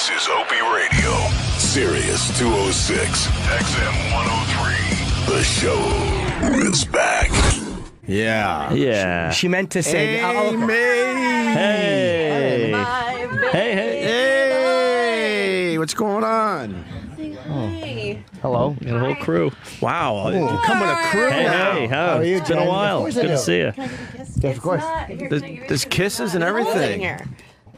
This is Opie Radio, Sirius 206, XM 103. The show is back. Yeah. Yeah. She meant to say, Hey, Hey. Hey, hey. Hey, what's going on? hello. Got a whole crew. Wow, you come with a crew Hey, now. hey. How are you, It's been a Jen? while. Of course I Good to do. see you. Of course. There's kisses and everything.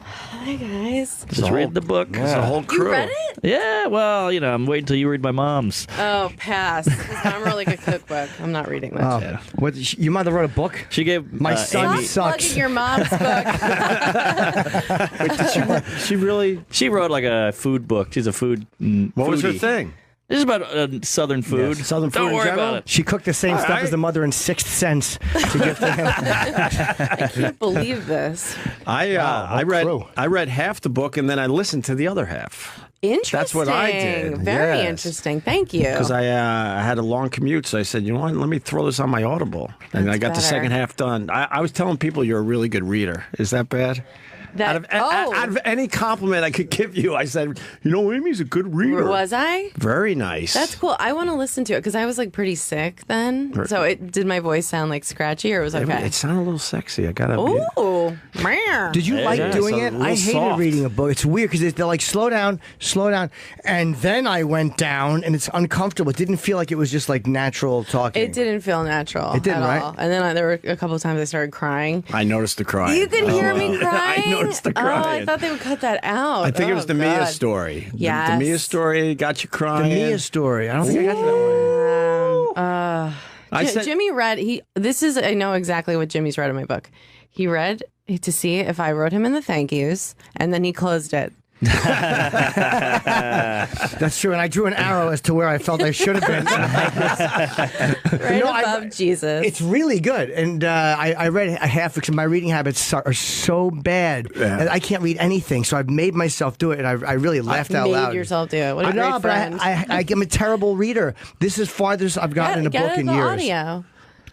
Hi, guys. Just read the book. It's a whole crew. You read it? Yeah, well, I'm waiting until you read my mom's. Oh, pass. I'm really good cookbook. I'm not reading that shit. What? Your mother wrote a book? She gave My son Amy, sucks. Plugging your mom's book. She really. she wrote like a food book. She's a food. What was her foodie. thing? This is about Southern food. Southern food Don't in worry general? about it. She cooked the same stuff right. as the mother in Sixth Sense to give to him. I can't believe this. I read crew. I read half the book and then I listened to the other half Interesting. That's what I did. Very Yes. interesting. Thank you. because I had a long commute. So I said, you know what? Let me throw this on my Audible, and I got the better. second half done. I was telling people you're a really good reader. Is that bad? That, Out of any compliment I could give you, I said, Amy's a good reader. was I? Very nice. That's cool. I want to listen to it because I was like pretty sick then. So did my voice sound like scratchy or was it okay? It sounded a little sexy. I gotta. Ooh, man. Did you like yeah, doing it's a it? little I hated soft. reading a book. It's weird because they're like, slow down, and then I went down, and it's uncomfortable. It didn't feel like it was just like natural talking. It didn't feel natural. It didn't, at right? all. And then there were a couple of times I started crying. I noticed the crying. You could hear me crying. I noticed the Oh, crying. I thought they would cut that out. I think it was the Mia God. story. Yes. The Mia story got you The crying. Mia story. I don't think I got to that one. I said, Jimmy read. I know exactly what Jimmy's read in my book. He read to see if I wrote him in the thank yous, and then he closed it. That's true. And I drew an arrow as to where I felt I should have been. Right No, above Jesus. It's really good. And I read a half because my reading habits are so bad. Yeah. And I can't read anything. So I've made myself do it. And I really laughed out made loud. yourself do it. What a I great know, friend. but I'm a terrible reader. This is farthest I've gotten in a book in the years. audio.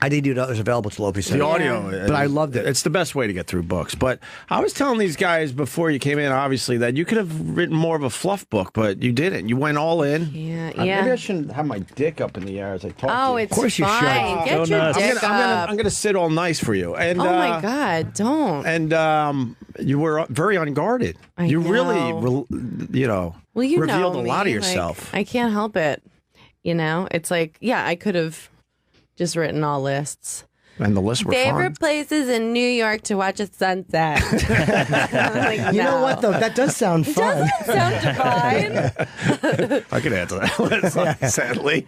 I did do others available to Opie. the audio. But I loved it. It's the best way to get through books. But I was telling these guys before you came in, obviously, that you could have written more of a fluff book, but you didn't. You went all in. Yeah, Maybe I yeah. shouldn't have my dick up in the air as I talk to Oh, you. it's course you should. fine. Go Get your nuts. dick up. I'm gonna sit all nice for you. And Oh my God! Don't. And you were very unguarded. I you know. really, Well, you revealed know a me. lot of Like, yourself. I can't help it. It's like, yeah, I could have just written all lists. And the lists were Favorite fun. places in New York to watch a sunset. Like, You know no. what, though? That does sound fun. Sound divine. I could answer that list, sadly.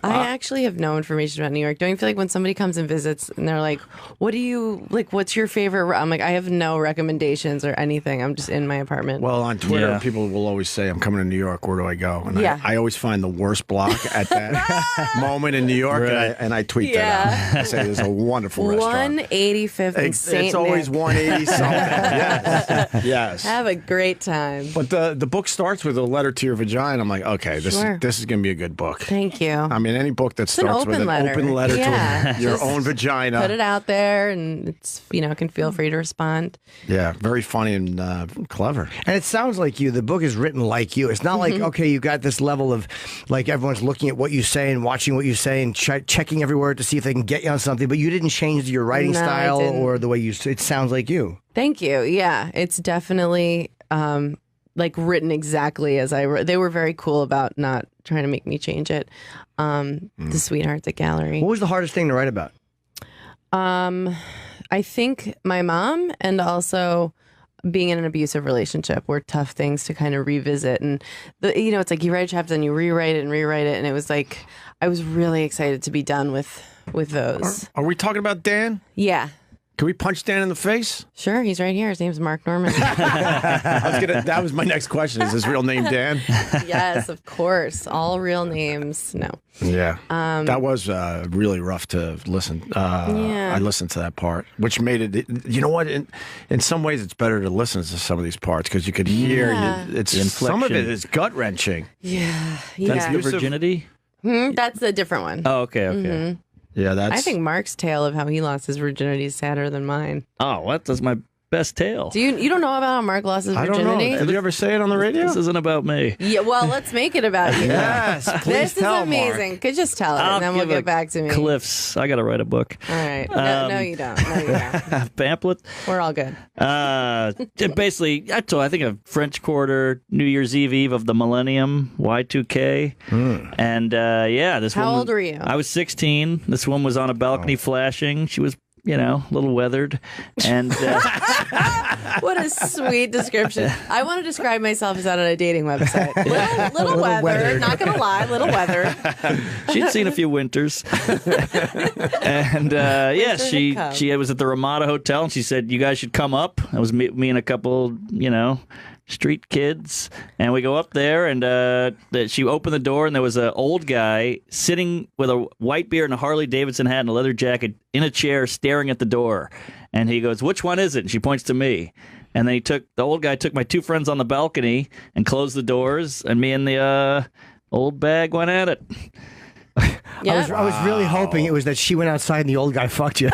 I actually have no information about New York. Don't you feel like when somebody comes and visits and they're like, what's your favorite? I'm like, I have no recommendations or anything. I'm just in my apartment. Well, on Twitter, Yeah. people will always say, I'm coming to New York. Where do I go? And Yeah. I always find the worst block at that moment in New York, and I tweet that out. I say, there's a wonderful restaurant. 185th and St. It's always Nick. 180 something. Yes. Yes. Have a great time. But the book starts with a letter to your vagina. I'm like, okay, this Sure. is going to be a good book. Thank you. I mean, any book that an starts with open an letter. open letter Yeah. to your Just own vagina. Put it out there, and it's can feel free to respond. Yeah, very funny and clever. And it sounds like you. The book is written like you. It's not like, okay, you got this level of, like, everyone's looking at what you say and watching what you say and checking every word to see if they can get you on something, but you didn't change your writing No, I style didn't. or the way you. It sounds like you. Thank you. Yeah, it's definitely written exactly as I wrote. They were very cool about not trying to make me change it. The Sweethearts at Gallery. What was the hardest thing to write about? I think my mom and also being in an abusive relationship were tough things to kind of revisit. And it's like you write a chapter and you rewrite it, and it was like I was really excited to be done with those. Are we talking about Dan? Yeah. Can we punch Dan in the face? Sure, he's right here. His name's Mark Norman. That was my next question. Is his real name Dan? Yes, of course. All real names. No. Yeah. That was really rough to listen. Yeah. I listened to that part, which made it. You know what? In some ways, it's better to listen to some of these parts because you could hear. Yeah. It's The some of it inflection. is gut wrenching. Yeah. That's Yeah. the virginity? That's a different one. Oh, okay, okay. Yeah, that's. I think Mark's tale of how he lost his virginity is sadder than mine. Oh, what? That's my best tale. Do you don't know about how Mark lost his I don't know. virginity? Did you ever say it on the radio? This isn't about me. Yeah, well, let's make it about you. Yes, please This tell, is amazing. Could just tell it, I'll and then we'll give get back to me. Cliffs. I got to write a book. All right. No, you don't. No, you don't. Pamphlet. We're all good. Basically, I think of French Quarter, New Year's Eve of the millennium, Y2K, and this How woman. old were you? I was 16. This one was on a balcony flashing. She was, a little weathered, and What a sweet description. I want to describe myself as out on a dating website. Little weathered. Not going to lie, little weathered. she'd seen a few winters. And she was at the Ramada Hotel, and she said, "You guys should come up." It was me and a couple, street kids, and we go up there, and she opened the door, and there was an old guy sitting with a white beard and a Harley Davidson hat and a leather jacket in a chair staring at the door, and he goes, "Which one is it?" And she points to me, and then the old guy took my two friends on the balcony and closed the doors, and me and the old bag went at it. Yeah. I was really hoping it was that she went outside and the old guy fucked you.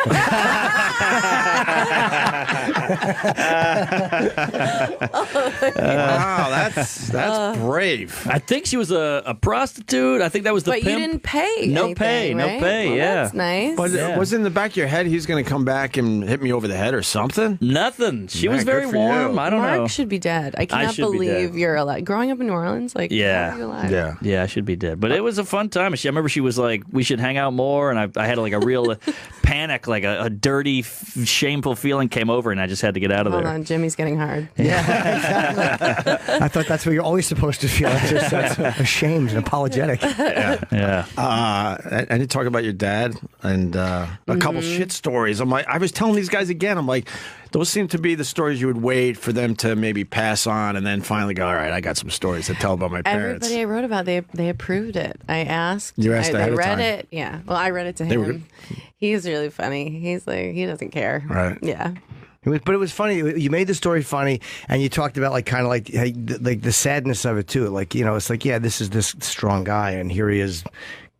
Wow, that's brave. I think she was a prostitute. I think that was the But pimp. you didn't pay. No anything, pay, no right? pay, Well, yeah. That's nice. But was in the back of your head he's going to come back and hit me over the head or something? Nothing. She Man, was very good for warm. you. I don't Mark know. should be dead. I cannot should be believe dead. you're alive. Growing up in New Orleans, how are you alive? Yeah, I should be dead. But it was a fun time. I remember she was like, "We should hang out more," and I had like a real panic, like a dirty, shameful feeling came over, and I just had to get out of Hold there. on, Jimmy's getting hard. I thought that's what you're always supposed to feel. That's ashamed and apologetic. Yeah. I did talk about your dad and a couple shit stories. I'm like, I was telling these guys again. I'm like, those seem to be the stories you would wait for them to maybe pass on, and then finally go, all right, I got some stories to tell about my parents. Everybody I wrote about, they approved it. I asked. You asked ahead they of read time. it. Yeah. Well, I read it to They were him. He's really funny. He's like, he doesn't care. Right. Yeah. But it was funny. You made the story funny, and you talked about kind of like the sadness of it too. Like, it's like, yeah, this is this strong guy, and here he is,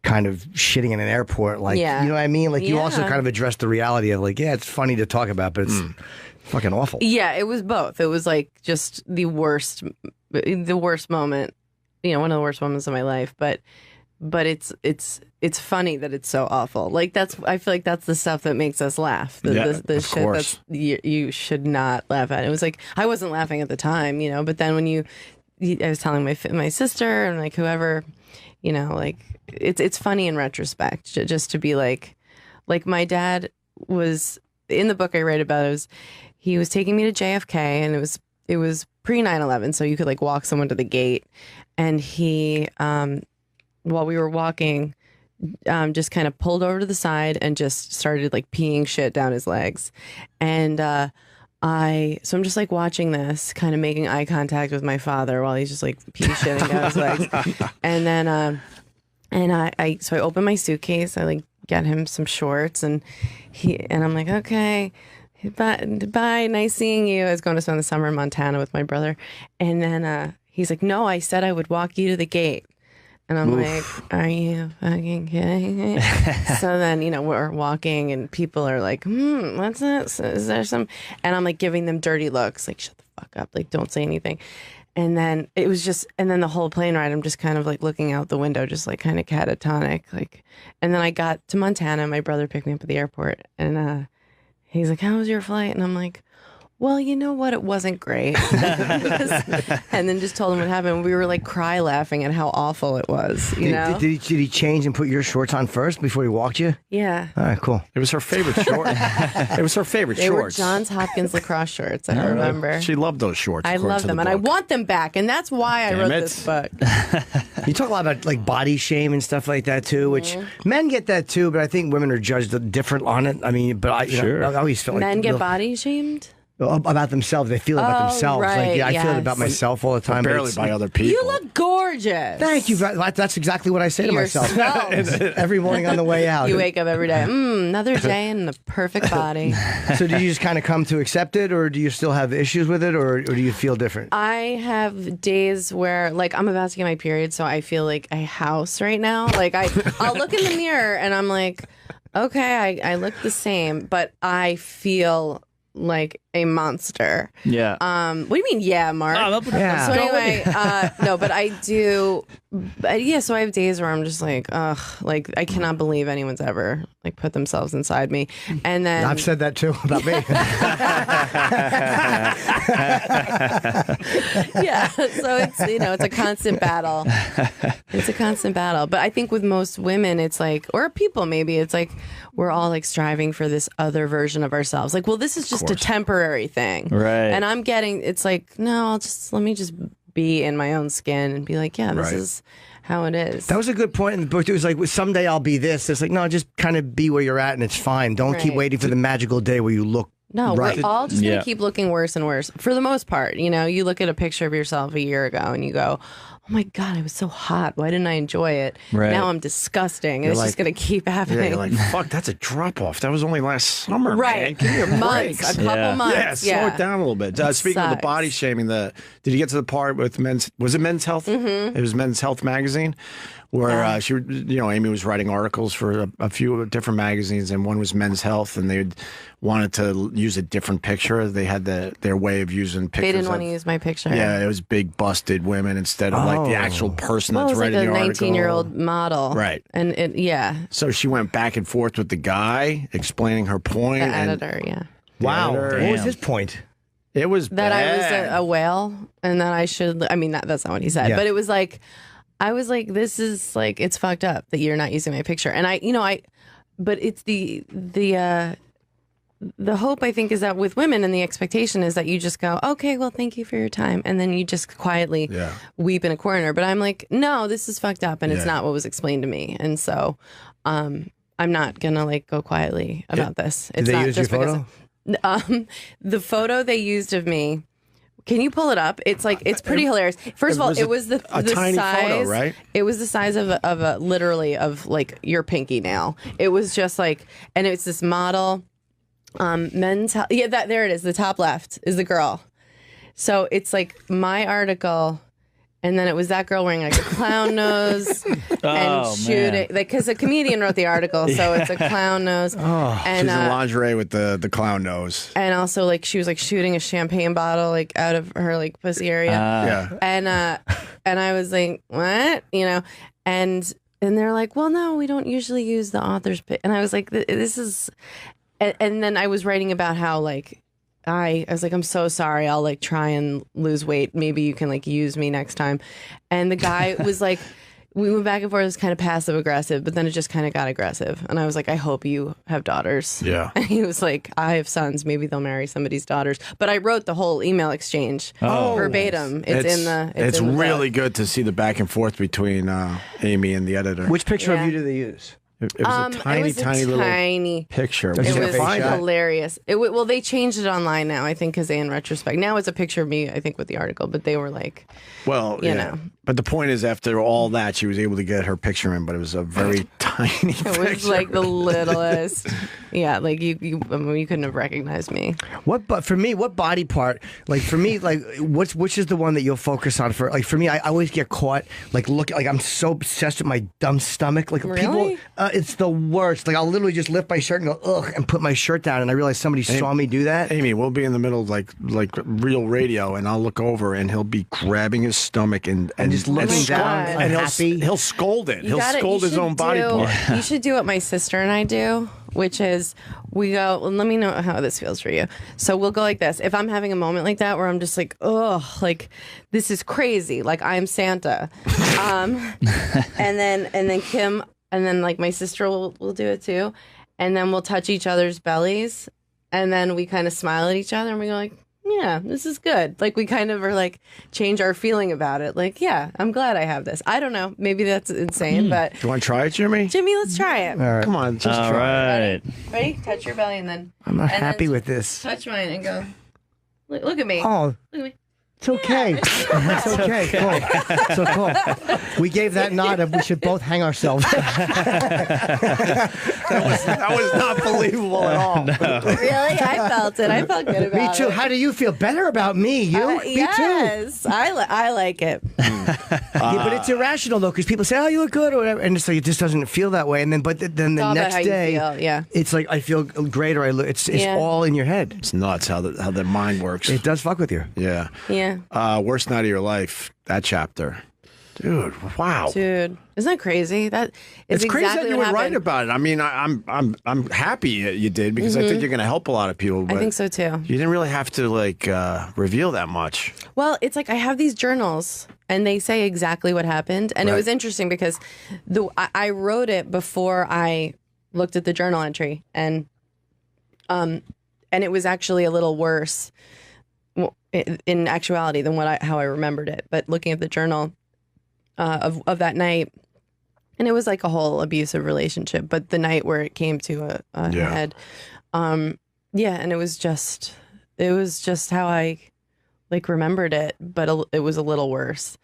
kind of shitting in an airport. Like, Yeah. you know what I mean? Like, you also Yeah. kind of addressed the reality of like, yeah, it's funny to talk about, but it's fucking awful. Yeah, it was both. It was like just the worst moment. One of the worst moments of my life. But it's funny that it's so awful. Like I feel like that's the stuff that makes us laugh. The of shit course. you should not laugh at. It was like I wasn't laughing at the time, but then when I was telling my sister and like whoever, like it's funny in retrospect just to be like my dad in the book I write about. He was taking me to JFK, and it was pre 9/11, so you could like walk someone to the gate, and he while we were walking, just kind of pulled over to the side and just started like peeing shit down his legs. And so I'm just like watching this, kind of making eye contact with my father while he's just like peeing shitting down his legs. And then I open my suitcase, I like get him some shorts, and I'm like, okay, bye, nice seeing you. I was going to spend the summer in Montana with my brother. And then he's like, no, I said I would walk you to the gate. And I'm like, are you fucking kidding me? So then, we're walking and people are like, what's this? Is there some? And I'm like giving them dirty looks, like, shut the fuck up, like, don't say anything. And then then the whole plane ride, I'm just kind of like looking out the window, just like kind of catatonic. Like, and then I got to Montana, my brother picked me up at the airport, and he's like, how was your flight? And I'm like, well, you know what? It wasn't great. And then just told him what happened. We were like cry laughing at how awful it was, Did he change and put your shorts on first before he walked you? Yeah. All right, cool. It was her favorite short. It was her favorite They shorts. were Johns Hopkins lacrosse shorts, I remember. She loved those shorts. I according love to them, the and I book. want them back, and that's why I Damn wrote it. this book. You talk a lot about like body shame and stuff like that too, which men get that too, but I think women are judged different on it. I mean, but I always felt like Men get body shamed? about themselves. They feel it about Oh, themselves. right, Like, I feel it yes. about myself all the time. but Barely it's- by other people. You look gorgeous. Thank you. That's exactly what I say to myself Yourself. every morning on the way out. You wake up every day, another day in the perfect body. So do you just kind of come to accept it, or do you still have issues with it, or do you feel different? I have days where, like, I'm about to get my period, so I feel like a house right now. Like, I'll look in the mirror and I'm like, okay, I look the same, but I feel like a monster. Yeah. What do you mean, yeah, Mark? Yeah. So anyway, no, but I do. But yeah, so I have days where I'm just like, ugh, like I cannot believe anyone's ever like put themselves inside me. And then I've said that too about me. yeah, so it's it's a constant battle. It's a constant battle. But I think with most women, it's like, or people maybe, it's like we're all like striving for this other version of ourselves. Like, well, this is just a temporary thing, Right. And I'm getting, it's like, no, let me just be in my own skin and be like, yeah, this is how it is. That was a good point in the book. It was like, well, someday I'll be this. It's like, no, just kind of be where you're at and it's fine. Don't keep waiting for the magical day where you look No, right. we're all just going to keep looking worse and worse for the most part. You look at a picture of yourself a year ago and you go, oh my God, I was so hot. Why didn't I enjoy it? Right. Now I'm disgusting. And it's just going to keep happening. Yeah, you're like, fuck, that's a drop off. That was only last summer, right. man. Give me a break. Months, a couple months. Yeah, slow it down a little bit. Speaking of the body shaming, did you get to the part with was it Men's Health? Mm-hmm. It was Men's Health magazine, where Amy was writing articles for a few different magazines, and one was Men's Health, and they wanted to use a different picture. They had their way of using pictures. They didn't want to use my picture. Yeah, it was big busted women instead of like the actual person that's writing the article. It was like a 19-year-old model. Right. And so she went back and forth with the guy, explaining her point. The editor, yeah. Wow. Editor. What was his point? It was that bad. I was a whale and that I should, I mean, that's not what he said, but it was like, I was like, this is like, it's fucked up that you're not using my picture. And but it's the hope, I think, is that with women and the expectation is that you just go, okay, well, thank you for your time. And then you just quietly weep in a corner. But I'm like, no, this is fucked up and it's not what was explained to me. And so I'm not going to like go quietly about this. It's Did they not use just your because photo? The photo they used of me. Can you pull it up? It's like, it's pretty hilarious. First of all, it was the tiny size, photo, right? It was the size of a literally of like your pinky nail. It was just like, and it's this model, Men's Health. Yeah, there it is. The top left is the girl. So it's like my article. And then it was that girl wearing like a clown nose and shooting, like, because a comedian wrote the article, so it's a clown nose. And she's in lingerie with the clown nose, and also like she was like shooting a champagne bottle like out of her like pussy area. And I was like, what, and they're like, well, no, we don't usually use the author's pic. And I was like, this is, and then I was writing about how like. I was like, I'm so sorry. I'll like try and lose weight. Maybe you can like use me next time. And the guy was like, we went back and forth. It was kind of passive aggressive, but then it just kind of got aggressive. And I was like, I hope you have daughters. Yeah. And he was like, I have sons. Maybe they'll marry somebody's daughters. But I wrote the whole email exchange verbatim. It's really good to see the back and forth between Amy and the editor. Which picture of you do they use? It was a tiny little picture. It was hilarious. Well, they changed it online now, I think, because in retrospect. Now it's a picture of me, I think, with the article, but they were like, you know. But the point is, after all that, she was able to get her picture in, but it was a very tiny picture. It was like the littlest. Yeah, like you couldn't have recognized me. But for me, what body part? Like for me, like which is the one that you'll focus on for? Like for me, I always get caught like I'm so obsessed with my dumb stomach. Like really? People, it's the worst. Like I'll literally just lift my shirt and go ugh and put my shirt down, and I realize somebody saw me do that. Amy, we'll be in the middle of like real radio, and I'll look over, and he'll be grabbing his stomach and just looking down, and he'll scold it. He'll scold his own body part. You should do what my sister and I do, which is we go, well, let me know how this feels for you. So we'll go like this. If I'm having a moment like that where I'm just like, oh, like this is crazy, like I'm Santa, and then Kim, and then like my sister will do it too, and then we'll touch each other's bellies, and then we kind of smile at each other, and we go like, yeah, this is good. Like we kind of are like change our feeling about it. Like, yeah, I'm glad I have this. I don't know. Maybe that's insane, but do you want to try it, Jimmy? Jimmy, let's try it. All right. Come on, just All try right. Ready? Touch your belly and then I'm not happy with this. touch mine and go. Look at me. Oh, Look at me. It's okay. It's okay. Cool. So cool. We gave that nod of we should both hang ourselves. That was not believable at all. Really? I felt it. I felt good about it. Me too. How do you feel? Better about me? You? Me yes. I like it. But it's irrational though, because people say, "Oh, you look good," or whatever, and it's like it just doesn't feel that way. And then, then the all about next how you day, feel, yeah. it's like I feel great, or I look. It's all in your head. It's nuts how the mind works. It does fuck with you. Yeah. Yeah. Worst night of your life. That chapter. Dude, wow. Dude, isn't that crazy? That is It's crazy exactly that you what would write happened. about it. I mean, I'm happy you did because I think you're going to help a lot of people. But I think so too. You didn't really have to reveal that much. Well, it's like I have these journals and they say exactly what happened. And it was interesting because I wrote it before I looked at the journal entry, and it was actually a little worse in actuality than how I remembered it. But looking at the journal of that night, and it was like a whole abusive relationship, but the night where it came to a head, and it was just how I remembered it, but it was a little worse.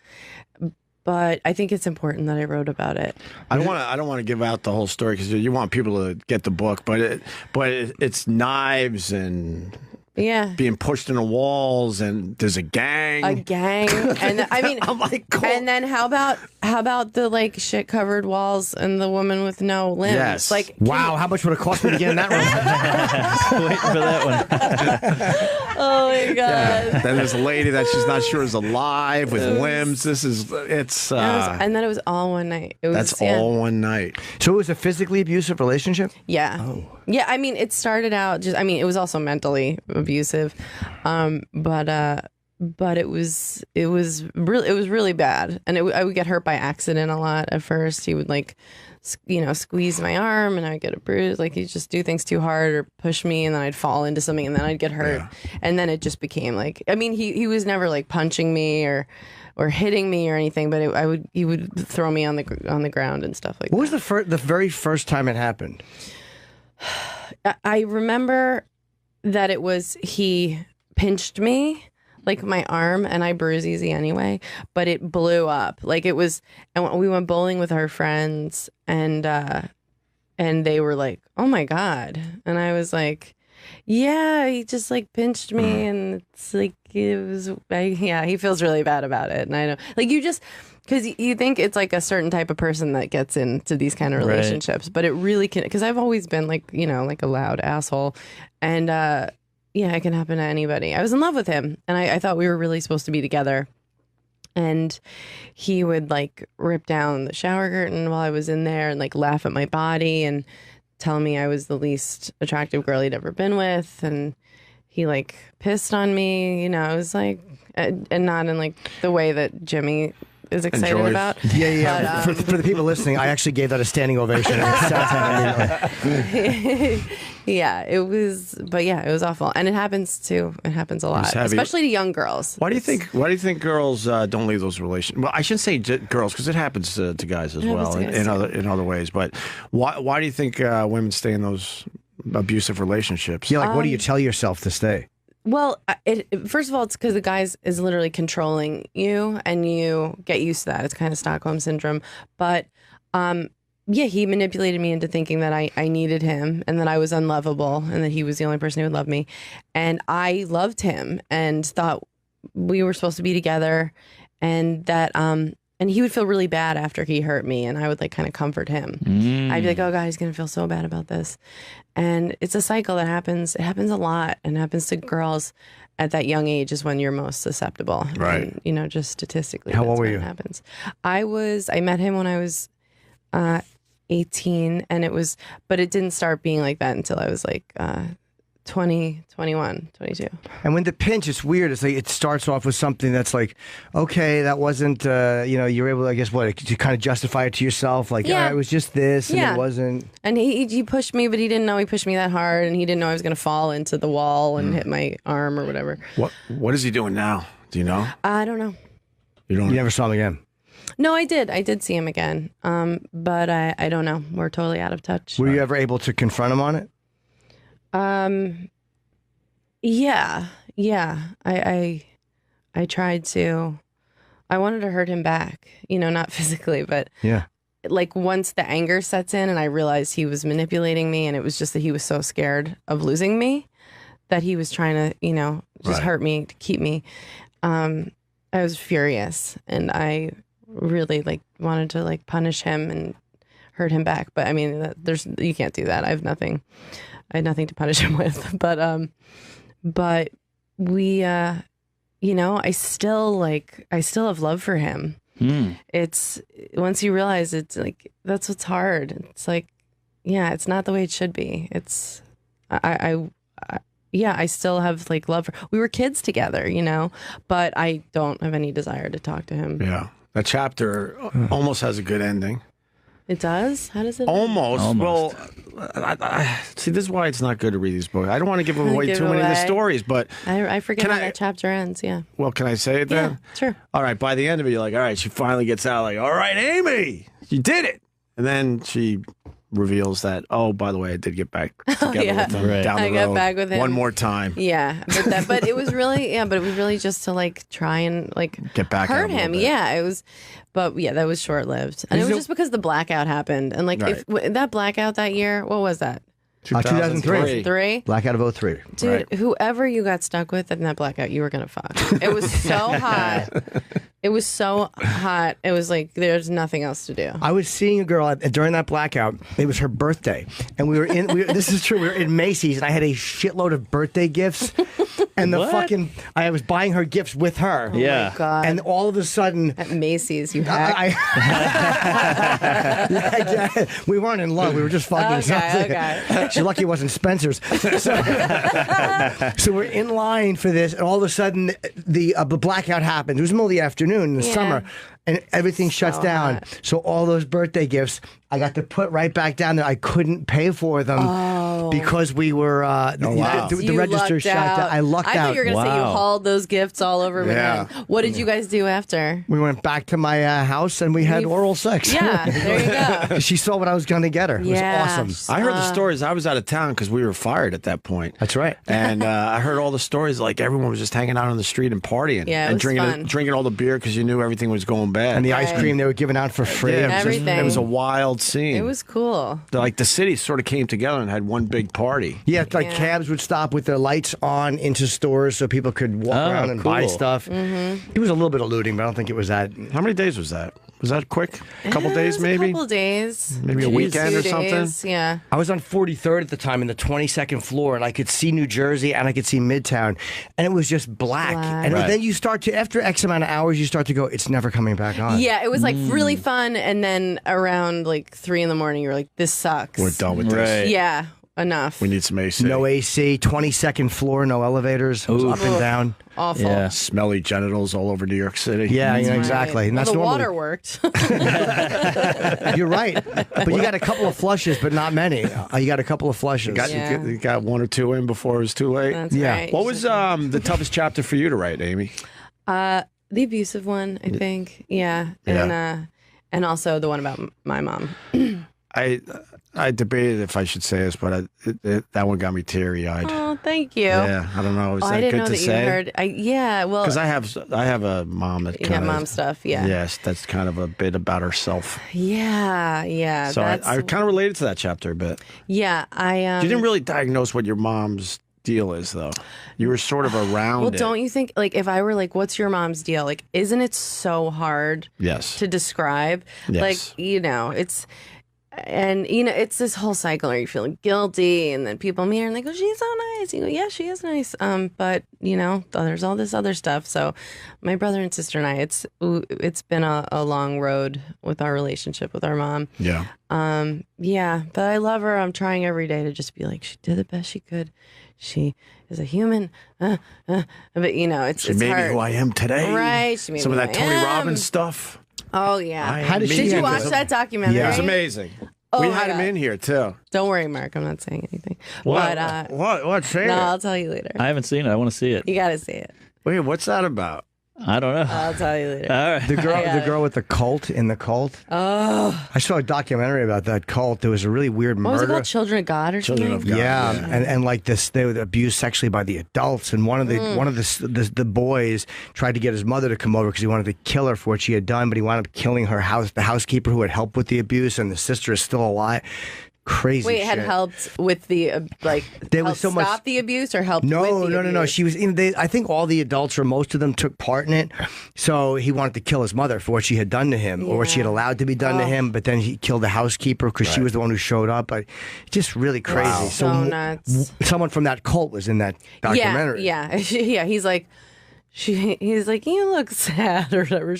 But I think it's important that I wrote about it. I don't want to give out the whole story because you want people to get the book, but it's knives and being pushed into walls, and there's a gang. And I mean, I'm like, cool. And then how about the shit covered walls and the woman with no limbs? Yes. Wow, how much would it cost me to get in that room? Waiting for that one. Oh my god! Yeah. Then there's a lady that she's not sure is alive with limbs. And then it was all one night. That's all one night. So it was a physically abusive relationship? Yeah. Oh. Yeah, I mean, it started out it was also mentally abusive. But it was really bad. And I would get hurt by accident a lot at first. He would squeeze my arm and I'd get a bruise. He'd just do things too hard or push me, and then I'd fall into something and then I'd get hurt. Yeah. And then it just became he was never punching me or hitting me or anything, but he would throw me on the ground and stuff like that. What was the very first time it happened? I remember that it was he pinched me, my arm, and I bruise easy anyway, but it blew up. And we went bowling with our friends, and they were like, "Oh my God." And I was like, "Yeah, he just pinched me." And it's he feels really bad about it. And I know, because you think it's a certain type of person that gets into these kind of relationships, but it really can, because I've always been a loud asshole, and it can happen to anybody. I was in love with him, and I thought we were really supposed to be together, and he would rip down the shower curtain while I was in there and laugh at my body and tell me I was the least attractive girl he'd ever been with, and he pissed on me, it was and not in the way that Jimmy is excited about. Yeah. But, for the people listening, I actually gave that a standing ovation. Yeah, it was, but it was awful, and it happens too. It happens a lot, especially to young girls. Why do you think girls don't leave those relationships? Well, I shouldn't say girls, because it happens to guys as well in other ways. But why do you think women stay in those abusive relationships? Yeah, what do you tell yourself to stay? Well, first of all, it's because the guy is literally controlling you, and you get used to that. It's kind of Stockholm syndrome. But he manipulated me into thinking that I needed him, and that I was unlovable, and that he was the only person who would love me. And I loved him and thought we were supposed to be together, and that and he would feel really bad after he hurt me, and I would kind of comfort him. I'd be like, "Oh God, he's gonna feel so bad about this." And it's a cycle that happens. It happens a lot, and happens to girls at that young age is when you're most susceptible. Right. And, just statistically, how that's old were when you? It happens. I met him when I was 18, but it didn't start being like that until I was 20, 21, 22. And when the pinch, it's weird. It's it starts off with something that's okay, that wasn't, you're able, I guess, to kind of justify it to yourself. It was just this, and it wasn't. And he pushed me, but he didn't know he pushed me that hard, and he didn't know I was going to fall into the wall and hit my arm or whatever. What is he doing now? Do you know? I don't know. You never saw him again? No, I did. I did see him again. But I don't know. We're totally out of touch. Were you ever able to confront him on it? Yeah. I wanted to hurt him back, not physically, but Yeah. like once the anger sets in and I realized he was manipulating me, and it was just that he was so scared of losing me that he was trying to, just hurt me to keep me. I was furious, and I really wanted to punish him and hurt him back. But I mean, you can't do that. I had nothing to punish him with. But we, I still have love for him. It's once you realize it's that's what's hard. It's it's not the way it should be. It's I still have love for. We were kids together, but I don't have any desire to talk to him. Yeah, that chapter almost has a good ending. It does? How does it? Almost. Well, I see, this is why it's not good to read these books. I don't want to give away too many of the stories, but I forget how that chapter ends. Yeah. Well, can I say it then? Yeah, sure. All right. By the end of it, you're like, all right, she finally gets out. Like, all right, Amy, you did it. And then she reveals that, oh, by the way, I did get back together with him down the road. I got back with him one more time. Yeah, but it was really just to try and get back hurt him. Yeah, it was, but yeah, that was short lived, and it was just because the blackout happened, and if that blackout that year, what was that? 2003. Blackout of 2003. Dude, whoever you got stuck with in that blackout, you were going to fuck. It was so hot. It was so hot. It was there's nothing else to do. I was seeing a girl during that blackout. It was her birthday. And this is true, we were in Macy's, and I had a shitload of birthday gifts. And I was buying her gifts with her. Oh my God. And all of a sudden. At Macy's, you hacked. We weren't in love. We were just fucking something. Okay. She's lucky it wasn't Spencer's. So we're in line for this, and all of a sudden the blackout happened. It was the middle of the afternoon in the summer, and everything shuts down. Hot. So all those birthday gifts, I got to put right back down there. I couldn't pay for them because we were the register shut down. I lucked out. I thought you were going to say you hauled those gifts all over Manhattan. What did you guys do after? We went back to my house and we had oral sex. Yeah, there you go. She saw what I was going to get her. It was awesome. I heard the stories. I was out of town because we were fired at that point. That's right. And I heard all the stories. Everyone was just hanging out on the street and partying. Yeah, and it was fun. drinking all the beer because you knew everything was going bad. And the ice cream they were giving out for free. Yeah, everything. It was a wild scene. It was cool. The city sort of came together and had one big party. Yeah, cabs would stop with their lights on into stores so people could walk around and buy stuff. Mm-hmm. It was a little bit of looting, but I don't think it was that. How many days was that? Was that quick? A couple days, maybe? A couple days. Maybe a weekend or something? Yeah. I was on 43rd at the time in the 22nd floor, and I could see New Jersey and I could see Midtown, and it was just black. And then you start to, after X amount of hours, you start to go, it's never coming back on. Yeah, it was really fun, and then around 3 in the morning, you're like, this sucks. We're done with this. Yeah, enough. We need some AC. No AC, 22nd floor, no elevators, it was up and down. Awful. Yeah. Smelly genitals all over New York City. Yeah, exactly. And Well, that's the normally, water worked. You're right. But you got a couple of flushes, but not many. You got a couple of flushes. You got one or two in before it was too late. That's right. What was the toughest chapter for you to write, Amy? The abusive one, I think. Yeah. And also the one about my mom. I debated if I should say this, but that one got me teary-eyed. Oh, thank you. Yeah, I don't know. Is that I didn't good know to that say? you heard. Because I have a mom that you got mom stuff. Yeah. Yes, that's kind of a bit about herself. Yeah. So I kind of related to that chapter a bit. Yeah, You didn't really diagnose what your mom's deal is, though. You were sort of around Well, it. don't you think, if I were what's your mom's deal? Isn't it so hard to describe? Yes. It's... And, it's this whole cycle where you're feeling guilty, and then people meet her and they go, she's so nice. You go, yeah, she is nice. But, there's all this other stuff. So my brother and sister and I, it's been a long road with our relationship with our mom. Yeah. Yeah, but I love her. I'm trying every day to just be she did the best she could. She is a human. But, it's She made hard. me who I am today. Right. She made Some me of that who I Tony am. Robbins stuff. Oh, yeah. How did Did she you watch that documentary? It was amazing. Oh, we my had him God. in here, too. Don't worry, Mark. I'm not saying anything. What? But, What? Say no, it. I'll tell you later. I haven't seen it. I want to see it. You got to see it. Wait, what's that about? I don't know. I'll tell you later. All right. The girl with the cult in the cult. Oh, I saw a documentary about that cult. There was a really weird what was it murder. called? Children of God or Children something? of God. Yeah, and like this, they were abused sexually by the adults, and one of the boys tried to get his mother to come over because he wanted to kill her for what she had done, but he wound up killing the housekeeper who had helped with the abuse, and the sister is still alive. Crazy. Wait, shit. had helped with the There was helped so much- stop the abuse or helped? No, with the no. abuse? She was. I think all the adults or most of them took part in it. So he wanted to kill his mother for what she had done to him, or what she had allowed to be done to him. But then he killed the housekeeper because she was the one who showed up. Just really crazy. Wow. So nuts. Someone from that cult was in that documentary. Yeah. He's like, he's like, you look sad or whatever.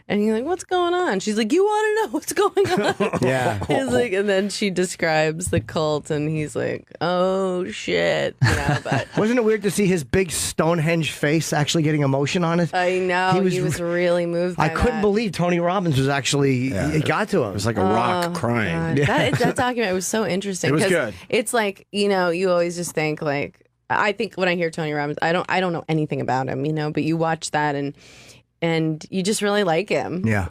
And he's like, what's going on? She's like, you want to know what's going on? Yeah. He's like, and then she describes the cult, and he's like, oh shit. But Wasn't it weird to see his big Stonehenge face actually getting emotion on it? I know he was really moved. By I couldn't believe Tony Robbins was actually. It got to him. It was like a rock crying. That documentary was so interesting. It was 'cause good. It's like, you always just think like, I think when I hear Tony Robbins, I don't know anything about him, but you watch that and you just really like him. Yeah.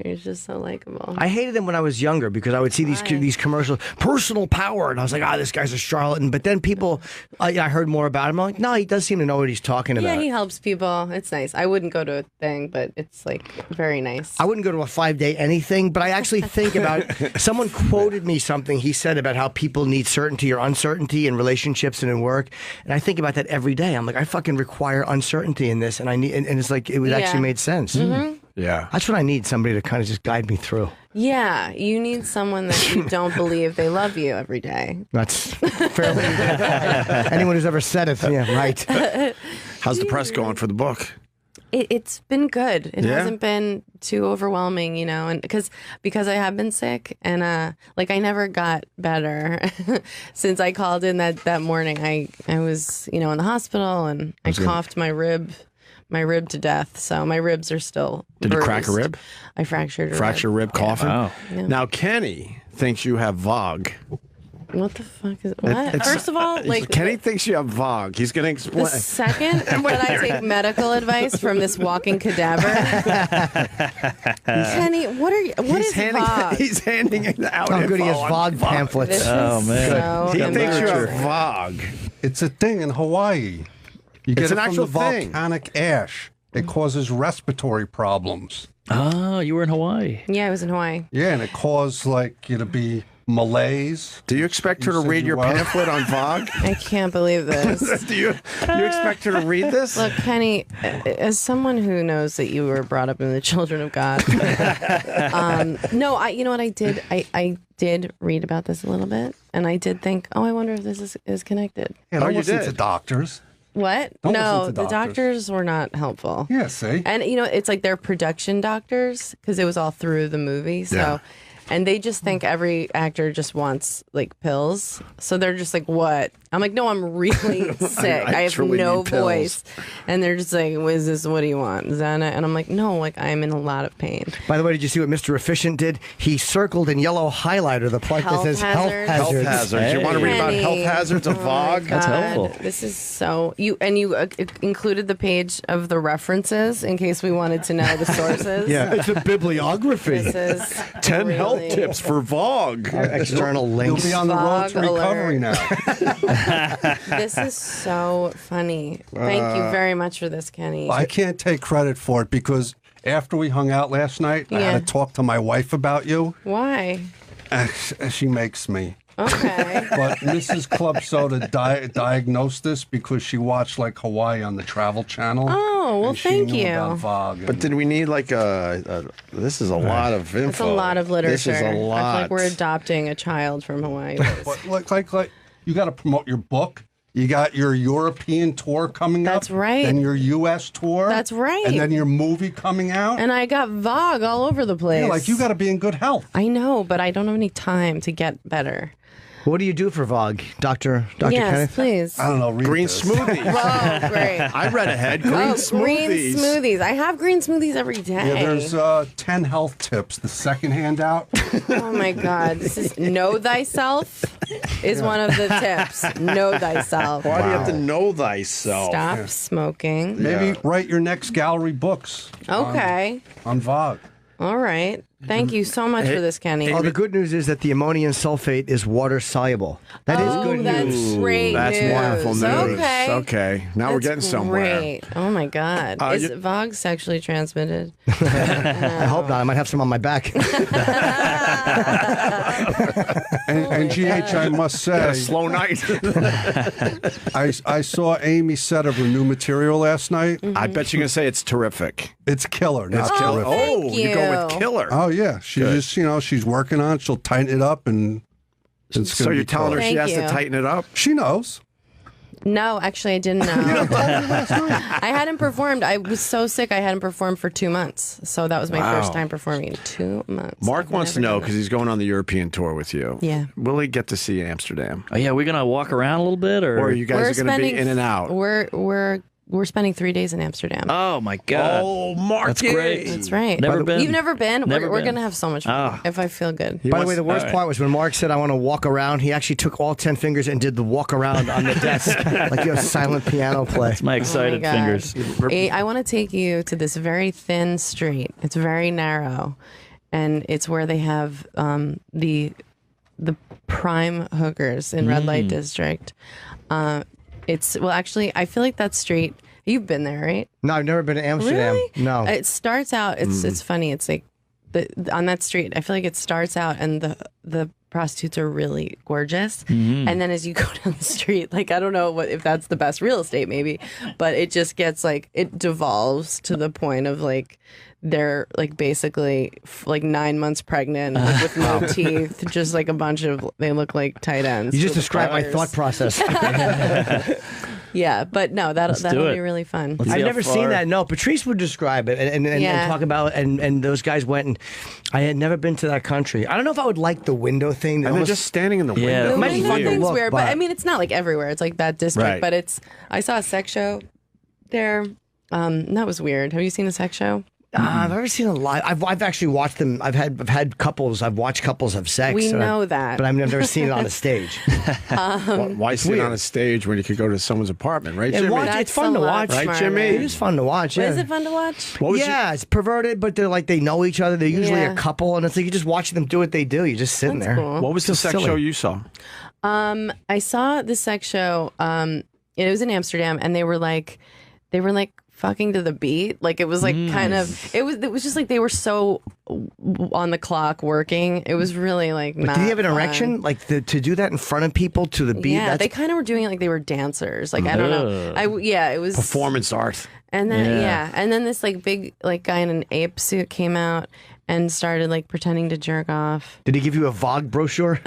He's just so likable. I hated him when I was younger because I would see these commercials, personal power, and I was like, this guy's a charlatan. But then people, I heard more about him. I'm like, no, he does seem to know what he's talking about. Yeah, he helps people. It's nice. I wouldn't go to a thing, but it's like very nice. I wouldn't go to a 5-day anything, but I actually think about someone quoted me something he said about how people need certainty or uncertainty in relationships and in work, and I think about that every day. I'm like, I fucking require uncertainty in this, and I need, and it's like it actually made sense. Yeah. That's what I need, somebody to kind of just guide me through. Yeah, you need someone that you don't believe they love you every day. That's fairly anyone who's ever said it. Yeah, right. How's the press going for the book? It's been good. It Yeah? hasn't been too overwhelming, and because I have been sick and I never got better since I called in that morning. I was in the hospital and I coughed my rib to death. So my ribs are still Did you bruised. crack a rib? I fractured a Fracture rib coughing? Wow. Now, Kenny thinks you have VOG. What the fuck is what? First of all, Kenny thinks you have VOG. He's going to explain. the second that I take medical advice from this walking cadaver, Kenny, what is VOG? He's handing it out. Oh, good. He has info on VOG pamphlets. This Oh, is man. so He thinks you have immature. VOG. It's a thing in Hawaii. You get It's it an from actual the thing. volcanic ash. It causes respiratory problems. Oh, you were in Hawaii. Yeah, I was in Hawaii. Yeah, and it caused you to be malaise. Do you expect her You to said read you your were. pamphlet on VOG? I can't believe this. Do you expect her to read this? Look, Kenny, as someone who knows that you were brought up in the Children of God, no, you know what I did? I did read about this a little bit, and I did think, I wonder if this is connected. Yeah, don't you listen did. to doctors. What? Don't No, listen to the doctors were not helpful. Yeah, see? And it's like they're production doctors because it was all through the movie. So, Yeah. and they just think every actor just wants pills. So they're just like, what? I'm like, no, I'm really sick. I have truly no need pills. voice. And they're just like, what is this? What do you want? Xana? And I'm like, no, I'm in a lot of pain. By the way, did you see what Mr. Efficient did? He circled in yellow highlighter the part that Health says health hazards. Health hazards. hazards. You want to read about Kenny. health hazards of VOG? That's God, helpful. This is so you included the page of the references in case we wanted to know the sources. Yeah, it's a bibliography. This is 10 health really- tips for VOG. External You'll links. be on the road to Fog recovery alert. now. This is so funny. Thank you very much for this, Kenny. I can't take credit for it because after we hung out last night, I Yeah. had to talk to my wife about you. Why? She makes me. Okay. But Mrs. Club Soda diagnosed this because she watched Hawaii on the Travel Channel. Oh, well, and she thank knew you. about VOG. But did we need this is a lot of info. It's a lot of literature. This is a lot. I feel like we're adopting a child from Hawaii. But like you got to promote your book. You got your European tour coming That's up. right. Then your U.S. tour. That's right. And then your movie coming out. And I got VOG all over the place. Yeah, you got to be in good health. I know, but I don't have any time to get better. What do you do for Vogue, Dr. Yes, Kenneth? please. I don't know. Read Green this. smoothies. Oh, great. I read ahead. Green smoothies. Green smoothies. I have green smoothies every day. Yeah, there's 10 health tips. The second handout. Oh my God. This is know thyself is one of the tips. Know thyself. Why do you have to know thyself? Stop smoking. Maybe write your next gallery books. Okay. On Vogue. All right. Thank you so much for this, Kenny. Oh, the good news is that the ammonium sulfate is water soluble. That is good that's news. great That's news. wonderful news. Okay. Okay. Now we're That's getting somewhere. Great. Oh my God. Is Vogue sexually transmitted? I hope not. I might have some on my back. And GH, I must say, Slow night. I saw Amy's set of her new material last night. I bet you're going to say it's terrific. It's killer. Not It's killer. terrific. thank You go with you. killer. Oh yeah, she just she's working on it. She'll tighten it up, and it's So gonna you're be telling her killer. she Thank has to you. tighten it up? She knows. No, actually, I didn't know. I hadn't performed. I was so sick. I hadn't performed for 2 months. So that was my Wow. first time performing in 2 months. Mark I've wants to never know done because that. he's going on the European tour with you. Yeah. Will he get to see Amsterdam? Oh, yeah, we're going to walk around a little bit? Or Or you guys are going to be in and out? We're spending 3 days in Amsterdam. Oh, my God. Oh, Mark. That's great. That's right. Never been. You've never been? Never We're been. going to have so much fun Ah. if I feel good. By the way, the worst all right. part was when Mark said, I want to walk around, he actually took all 10 fingers and did the walk around on the desk like you have silent piano play. It's my excited God. fingers. I want to take you to this very thin street. It's very narrow, and it's where they have the prime hookers in Red Light District. Actually, I feel like that street. You've been there, right? No, I've never been to Amsterdam. Really? No. It starts out. It's funny. It's like on that street. I feel like it starts out, and the prostitutes are really gorgeous, and then as you go down the street, like I don't know if that's the best real estate, maybe, but it just gets like it devolves to the point of like they're like basically like 9 months pregnant like, with no teeth, just like a bunch of they look like tight ends. You just with described my colors. thought process. Yeah, but no, that'll do be it. really fun. Let's see I've how never seen far- that. No, Patrice would describe it and Yeah. talk about and those guys went and I had never been to that country. I don't know if I would like the window thing. And they're Almost- just standing in the Yeah. window. The might be window fun to thing's look, weird, but but- I mean, it's not like everywhere. It's like that district, Right. but it's. I saw a sex show there. That was weird. Have you seen a sex show? I've never seen a live. I've actually watched them. I've had couples. I've watched couples have sex. We and know that. but I've never seen it on a stage. Why sit weird. on a stage when you could go to someone's apartment, right, And Jimmy? watch- That's it's fun a to lot watch. Right, smarter. Jimmy? It is fun to watch. Yeah. Is it fun to watch? What was Yeah, it's perverted, but they're like they know each other. They're usually Yeah. a couple, and it's like you just watch them do what they do. You're just sitting there. cool. What was the So sex silly. show you saw? I saw the sex show. It was in Amsterdam, and they were like fucking to the beat. Like it was like kind of. It was just like they were so on the clock working. It was really like. But not did he have an fun. erection? Like to do that in front of people to the beat? Yeah, That's they kind of were doing it like they were dancers. Like I don't know. It was Performance art. And then and then this like big like guy in an ape suit came out and started like pretending to jerk off. Did he give you a Vogue brochure?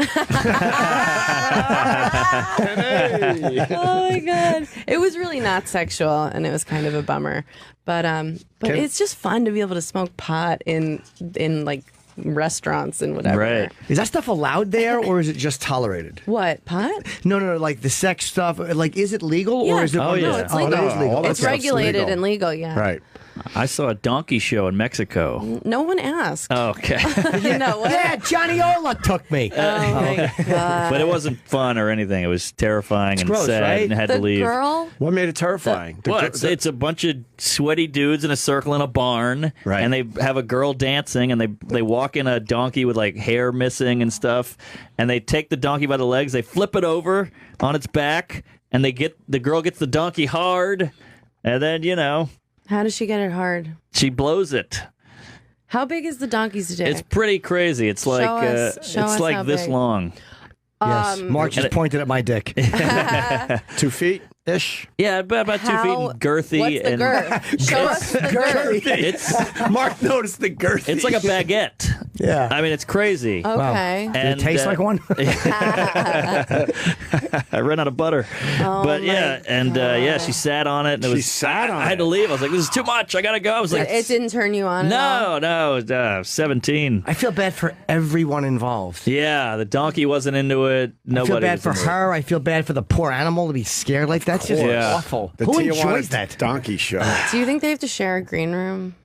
Oh my god. It was really not sexual and it was kind of a bummer. But it's just fun to be able to smoke pot in like restaurants and whatever. Right. Is that stuff allowed there, or is it just tolerated? What, pot? No, like the sex stuff. Like, is it legal, or is it? Oh, yeah. No, it's Oh, legal. it is legal. All that It's stuff's regulated legal. and legal, yeah. Right. I saw a donkey show in Mexico. No one asked. Oh, okay. You know what? Yeah, Johnny Ola took me. Oh my god. But it wasn't fun or anything. It was terrifying and gross, sad right? and had The to leave. girl What made it terrifying? Well, it's a bunch of sweaty dudes in a circle in a barn, Right. and they have a girl dancing, and they walk in a donkey with like hair missing and stuff, and they take the donkey by the legs, they flip it over on its back, and the girl gets the donkey hard, and then How does she get it hard? she blows it. How big is the donkey's dick? It's pretty crazy. It's like us it's how like this big. long. Yes, Mark just pointed at my dick. 2 feet ish. Yeah, about 2 How- feet girthy. What's the and girth? Show us the girth. It's Mark noticed the girth. It's like a baguette. Yeah. I mean, it's crazy. Okay. Did it taste like one? I ran out of butter. Oh, But yeah, my and yeah, she sat on it. And it She was, sat on I had to it. leave. I was like, this is too much. I got to go. I was like, It didn't turn you on at all? no, 17. I feel bad for everyone involved. Yeah, the donkey wasn't into it. Nobody I feel bad was for into it. her. I feel bad for the poor animal to be scared like that. That's just Yeah. awful. The Who Tijuana enjoys that? donkey show. Do you think they have to share a green room?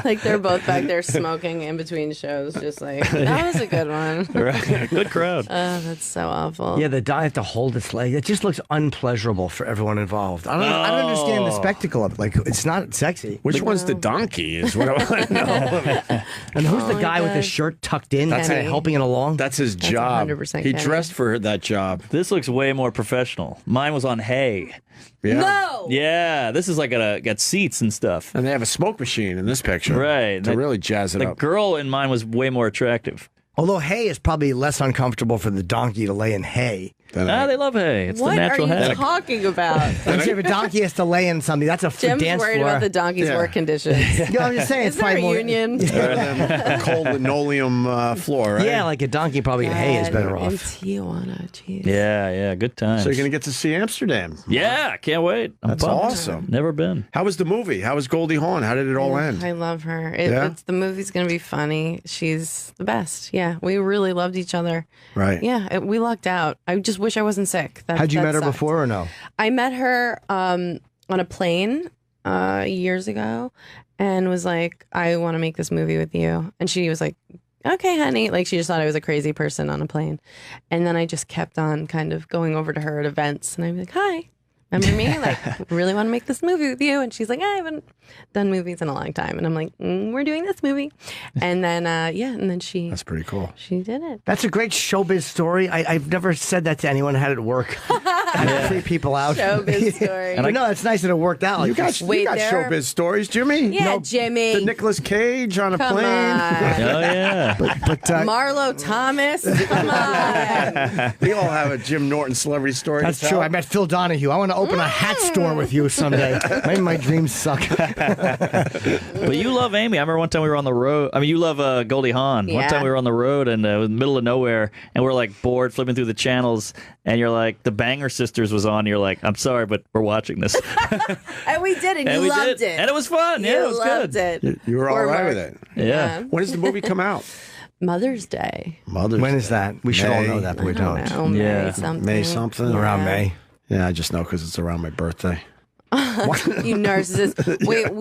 Like they're both back there smoking in between shows, just like, that was a good one. Right. Good crowd. Oh, that's so awful. Yeah, the dog have to hold its leg. It just looks unpleasurable for everyone involved. I don't understand the spectacle of it. Like, it's not sexy. Which one's the donkey is what I want to know. And who's the my guy with God. his shirt tucked in, That's kind of Kenny. helping it along? That's his That's job. 100% He Kenny. dressed for that job. This looks way more professional. Mine was on hay. Yeah. No! Yeah, this is like got seats and stuff. And they have a smoke machine in this picture. Right. To really jazz it The up. girl in mine was way more attractive. Although hay is probably less uncomfortable for the donkey to lay in hay. They love hay. It's What the are natural you hay. talking about? If a donkey has to lay in something, that's a Jim's dance worried floor. about the donkey's Yeah. work conditions. No, I'm just saying, Is it's there probably a more. union? Better than a cold linoleum floor, right? Yeah, like a donkey, probably hay is better In off. Tijuana, jeez. Yeah, good times. So you're going to get to see Amsterdam. Yeah, can't wait. I'm That's pumped. awesome. Never been. How was the movie? How was Goldie Hawn? How did it all end? I love her. Yeah? The movie's going to be funny. She's the best. Yeah, we really loved each other. Right. Yeah, we lucked out. I just wish I wasn't sick. Had you that met her sucked. before or no? I met her on a plane years ago and was like, I want to make this movie with you. And she was like, okay, honey. Like, she just thought I was a crazy person on a plane. And then I just kept on kind of going over to her at events. And I'd be like, hi. Remember me? Like, really want to make this movie with you. And she's like, I haven't done movies in a long time. And I'm like, we're doing this movie. And then, and then she That's pretty cool. did it. That's a great showbiz story. I've never said that to anyone. Had it work. I freak people out. Showbiz story. But no, it's nice that it worked out. Like, You got Wait, showbiz there- stories, Jimmy? Yeah, Jimmy. The Nicolas Cage on a Come plane. on. Oh, yeah. but Marlo Thomas. Come on. We all have a Jim Norton celebrity story. that's to true. tell. I met Phil Donahue. I want to open a hat store with you someday. Maybe my dreams suck. But you love Amy. I remember one time we were on the road. I mean, you love Goldie Hawn. One Yeah. time we were on the road and it was in the middle of nowhere, and we're like bored flipping through the channels, and you're like, the Banger Sisters was on. You're like, I'm sorry, but we're watching this. And we did it. And You we loved did. it. And it was fun. You Yeah, it was loved good. it. You were all Poor right Mark. with it. Yeah. When does the movie come out? Mother's Day. Mother's When Day. is that? We should all May. know that, but we I don't don't. know. May Yeah. something. May something? Around May. Yeah, I just know because it's around my birthday. You narcissist. Wait,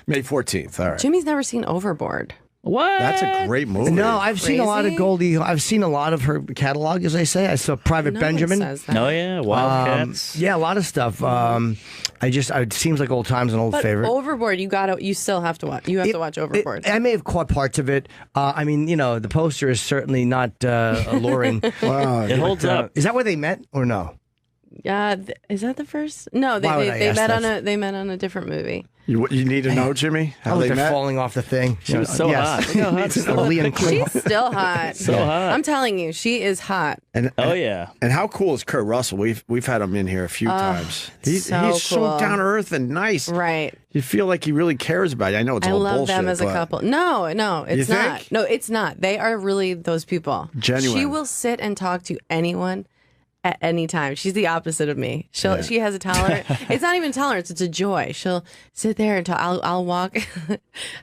May 14th. All right. Jimmy's never seen Overboard. What? That's a great movie. No, I've seen a lot of Crazy? Goldie. I've seen a lot of her catalog, as I say. I saw Private No one Benjamin. says that. Oh, yeah. Wildcats. Yeah, a lot of stuff. It seems like old times, an old But favorite. Overboard, you still have to watch. You have to watch Overboard. I may have caught parts of it. I mean, the poster is certainly not alluring. Wow. It holds up. Is that where they met or no? Is that the first? No, Why would I they ask met that? they met on a different movie. You need to know, Jimmy, how Oh, they they're met? falling off the thing. She was so hot. Look how hot It's she a Liam Quinn. She's still hot. So hot. I'm telling you, she is hot. And, Oh, yeah. And how cool is Kurt Russell? We've had him in here a few times. He's so so cool. down to earth and nice. Right. You feel like he really cares about you. I know it's I all love bullshit. them as a but couple. No, it's You not. think? No, it's not. They are really those people. Genuine. She will sit and talk to anyone at any time. She's the opposite of me. She has a tolerance. It's not even tolerance. It's a joy. She'll sit there and talk. I'll walk.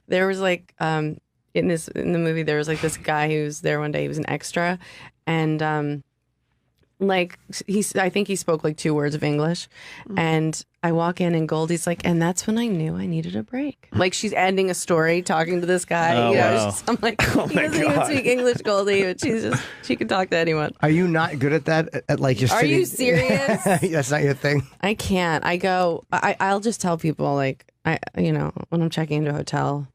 There was like in the movie there was like this guy who was there one day. He was an extra, and I think he spoke like 2 words of English, and I walk in and Goldie's like, and that's when I knew I needed a break. Like she's ending a story talking to this guy. Oh, wow. I'm like, he doesn't even speak English, Goldie, but she can talk to anyone. Are you not good at that? At like just Are sitting... you serious? That's not your thing. I can't. I'll just tell people like when I'm checking into a hotel,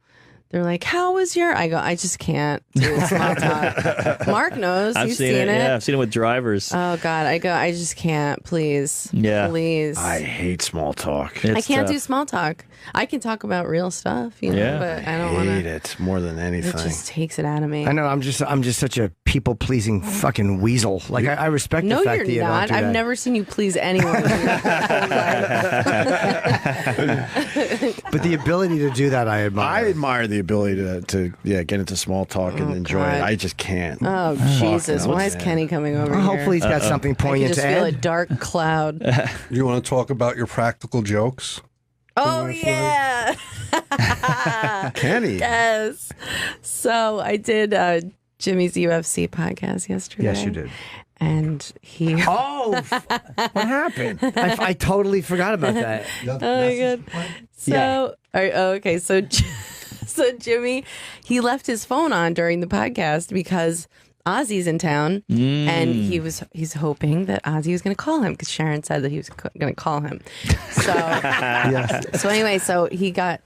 they're like, how was your? I go, I just can't do small talk. Mark knows. I've You've seen it. Yeah, I've seen it with drivers. Oh God, I go, I just can't. Please. Yeah. Please. I hate small talk. I can't do small talk. I can talk about real stuff, Yeah. but I I don't want hate to. it more than It anything. just takes it out of me. I know. I'm just such a people pleasing fucking weasel. Like I respect No, the fact you're that you not. don't do I've that. never seen you please anyone. in your whole life. But the ability to do that, I admire. I admire the ability to get into small talk and enjoy it. I just can't. Oh, Jesus. Why is Kenny coming over here? Hopefully he's got something I can poignant just to feel a add. dark cloud. You want to talk about your practical jokes? Oh, yeah. Kenny. Yes. So I did Jimmy's UFC podcast yesterday. Yes, you did. And he... Oh, what happened? I totally forgot about that. Oh my god! So, okay. So, so Jimmy, he left his phone on during the podcast because Ozzy's in town, and he's hoping that Ozzy was going to call him because Sharon said that he was going to call him. So, so anyway, so he got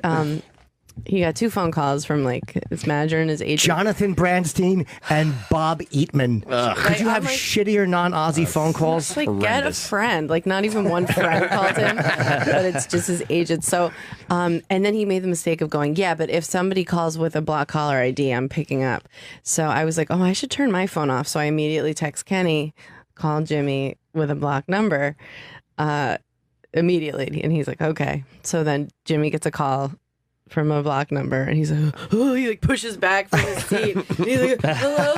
2 phone calls from like his manager and his agent. Jonathan Brandstein and Bob Eatman. Could you have I'm like, shittier non-Aussie phone calls? Like, get a friend. Like, not even one friend called him, but it's just his agent. So, and then he made the mistake of going, yeah, but if somebody calls with a block caller ID, I'm picking up. So I was like, oh, I should turn my phone off. So I immediately text Kenny, call Jimmy with a block number immediately. And he's like, okay. So then Jimmy gets a call from a block number, and he's like, oh, he like pushes back from his seat. He's like, hello,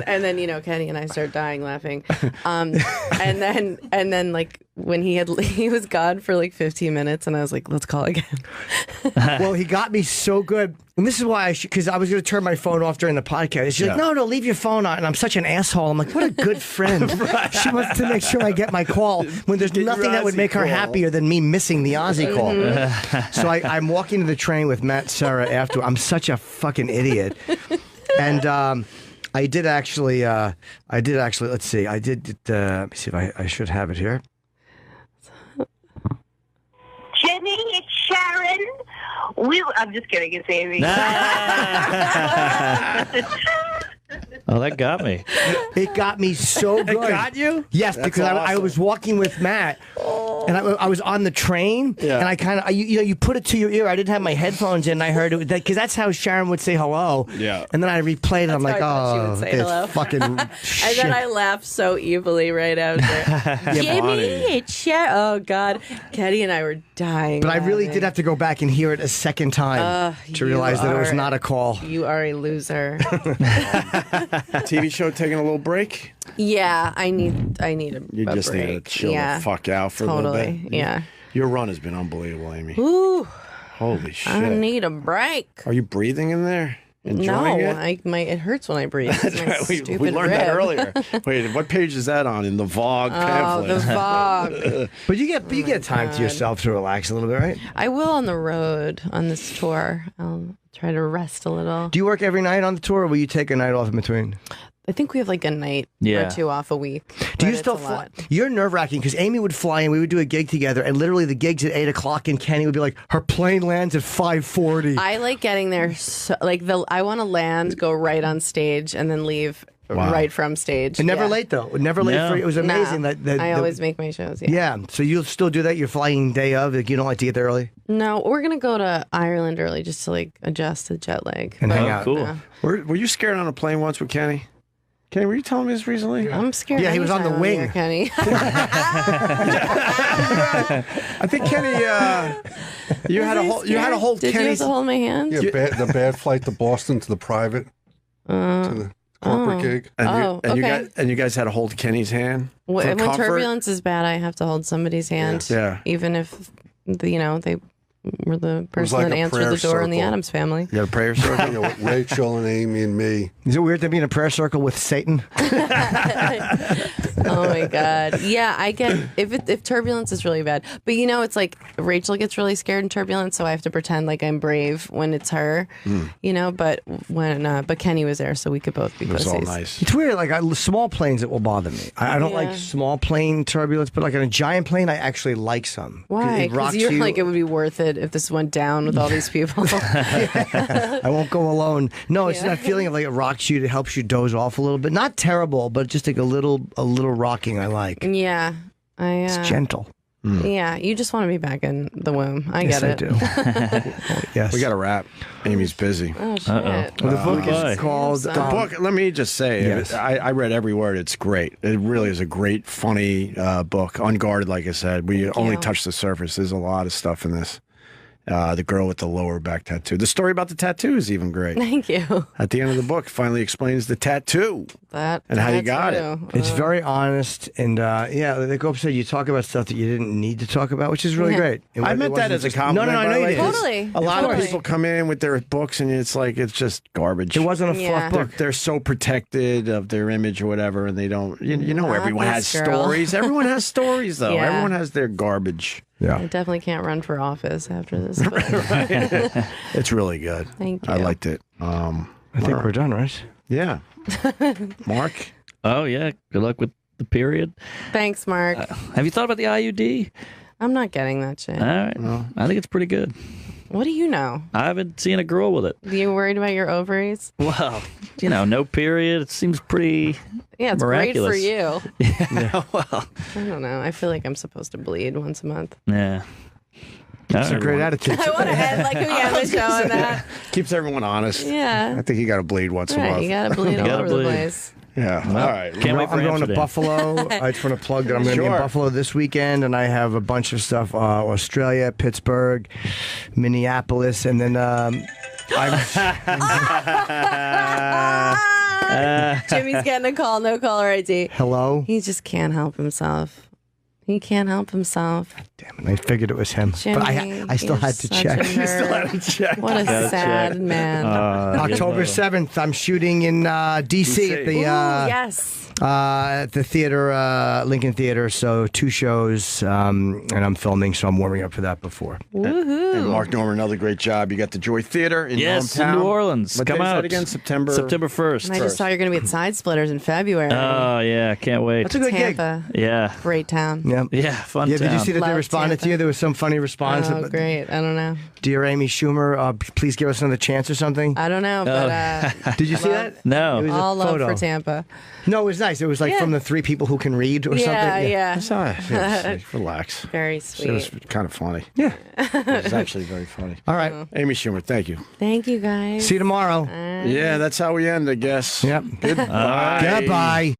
and then you know, Kenny and I start dying laughing, and then like when he was gone for like 15 minutes, and I was like, let's call again. Well, he got me so good. And this is why because I was going to turn my phone off during the podcast. She's like, no, leave your phone on. And I'm such an asshole. I'm like, what a good friend. She wants to make sure I get my call when there's nothing that would make her happier than me missing the Aussie call. So I'm walking to the train with Matt and Sarah after. I'm such a fucking idiot. And I did actually, let's see. I did, let me see if I should have it here. Jimmy, it's Sharon. I'm just kidding. It's Amy. Oh, that got me. It got me so good. It got you? Yes, because I was walking with Matt, and I was on the train, and I kind of, you put it to your ear. I didn't have my headphones in, and I heard it, because that's how Sharon would say hello. Yeah. And then I replayed it. I'm like, how I thought she oh, would say this hello. fucking shit. And then I laughed so evilly right after. Jimmy, it's Sharon. Oh God, Kenny and I were dying. But I really laughing. did have to go back and hear it a second time to realize that it was not a call. You are a loser. TV show taking a little break. Yeah, I need a You just break. need to chill yeah, the fuck out for a little totally. bit. Yeah. Your run has been unbelievable, Amy. Ooh, Holy shit. I need a break. Are you breathing in there? Enjoying it? It hurts when I breathe. It's my we stupid learned that rib. earlier. Wait, what page is that on in the Vogue pamphlet? Oh, the fog. But you get time to yourself to relax a little bit, right? I will on the road on this tour. I'll try to rest a little. Do you work every night on the tour, or will you take a night off in between? I think we have like a night Yeah. or 2 off a week. Do you but still it's a fly? lot. You're nerve wracking because Amy would fly and we would do a gig together, and literally the gig's at 8 o'clock, and Kenny would be like, "Her plane lands at 5:40." I like getting there. I want to land, go right on stage, and then leave right from stage. And never Yeah. late though. Never late. No. For, it was amazing Nah, that I always make my shows. Yeah. Yeah. So you'll still do that? You're flying day of? Like you don't like to get there early? No, we're gonna go to Ireland early just to like adjust to jet lag. And hang Oh, out. cool. No. Were you scared on a plane once with Kenny? Kenny, were you telling me this recently? I'm scared. Yeah, he was on the anytime wing. here, Kenny. I think Kenny, you had a whole Did you have Kenny's. to hold my hand? Yeah, the bad flight to Boston to the private, to the corporate gig. And you guys had to hold Kenny's hand. For When comfort? turbulence is bad, I have to hold somebody's hand. Yeah. Even if they were the person like that a answered prayer the door in the circle. Adams Family. You had a prayer circle. You know, with Rachel and Amy and me. Is it weird to be in a prayer circle with Satan? Oh my god. Yeah, I get if turbulence is really bad. But you know, it's like Rachel gets really scared in turbulence, so I have to pretend like I'm brave when it's her. You know, but but Kenny was there, so we could both be It was pussies. all nice. It's weird. Like small planes, it will bother me. I don't like small plane turbulence, but like on a giant plane, I actually like some. Why? It rocks Because you're you. like, it would be worth it if this went down with all these people. I won't go alone. No, it's that feeling of like it rocks you. It helps you doze off a little bit. Not terrible, but just like a little rocking. I like. Yeah. It's gentle. Yeah, you just want to be back in the womb. I Yes, get I it. do. Yes. We got to wrap. Amy's busy. Oh shit. Well, the book Bye. is called. The Book. Let me just say, Yes. I read every word. It's great. It really is a great, funny book. Unguarded, like I said. We only you. touched the surface. There's a lot of stuff in this. The girl with the lower back tattoo. The story about the tattoo is even great. Thank you. At the end of the book, finally explains the tattoo That and how you tattoo. got it. It's very honest, and they go up and say you talk about stuff that you didn't need to talk about, which is really great. I meant that as a compliment. No, I know by the you way, did. 'cause Totally. A lot of Totally. people come in with their books, and it's like it's just garbage. It wasn't a Yeah. fluff book. They're so protected of their image or whatever, and they don't. You know, Not everyone has this girl. stories. Everyone has stories, though. Yeah. Everyone has their garbage. I Yeah. definitely can't run for office after this. But It's really good. Thank I you. liked it. I think we're done, right? Yeah. Mark. Oh yeah. Good luck with the period. Thanks, Mark. Have you thought about the IUD? I'm not getting that shit. All right. I think it's pretty good. What do you know? I haven't seen a girl with it. Are you worried about your ovaries? Well, no period. It seems pretty. Yeah, it's Miraculous. great for you. Yeah. Well. I don't know. I feel like I'm supposed to bleed once a month. Yeah. It's a great attitude. I want to end like we end the show on that. Keeps everyone honest. Yeah. I think you got to bleed once a Right, month. you gotta bleed all gotta over the bleed. place. Yeah. All right. Can't wait for I'm going to Amsterdam. Buffalo. I just want to plug that I'm going to be in Sure. Buffalo this weekend, and I have a bunch of stuff: Australia, Pittsburgh, Minneapolis, and then Jimmy's getting a call, no caller ID. hello. He just can't help himself. He can't help himself. Damn it! I figured it was him, Jimmy, but I still you're had to such check. a nerd. What a sad man. October 7th, I'm shooting in DC at the Ooh, yes. at the theater, Lincoln Theater. So 2 shows, and I'm filming, so I'm warming up for that before. And Mark Norman, another great job. You got the Joy Theater in Yes, hometown. in New Orleans. What Come day is that out again? September 1st. And I just saw you're going to be at Side Splitters in February. Oh yeah, can't wait. That's a good gig. Tampa. Yeah. Great town. Yeah. Yeah, fun Yeah, did you town. see that they Love responded to Tampa. you? There was some funny response. Oh, great. I don't know. Dear Amy Schumer, please give us another chance or something. I don't know, but Did you see that? No. It was a all love photo. for Tampa. No, it was nice. It was like Yeah. from the 3 people who can read or Yeah, something. yeah. It's all right. Yes, relax. Very It was sweet. kind of funny. Yeah. It was actually very funny. All right. Amy Schumer, thank you. Thank you, guys. See you tomorrow. Yeah, that's how we end, I guess. Yep. Goodbye. Goodbye.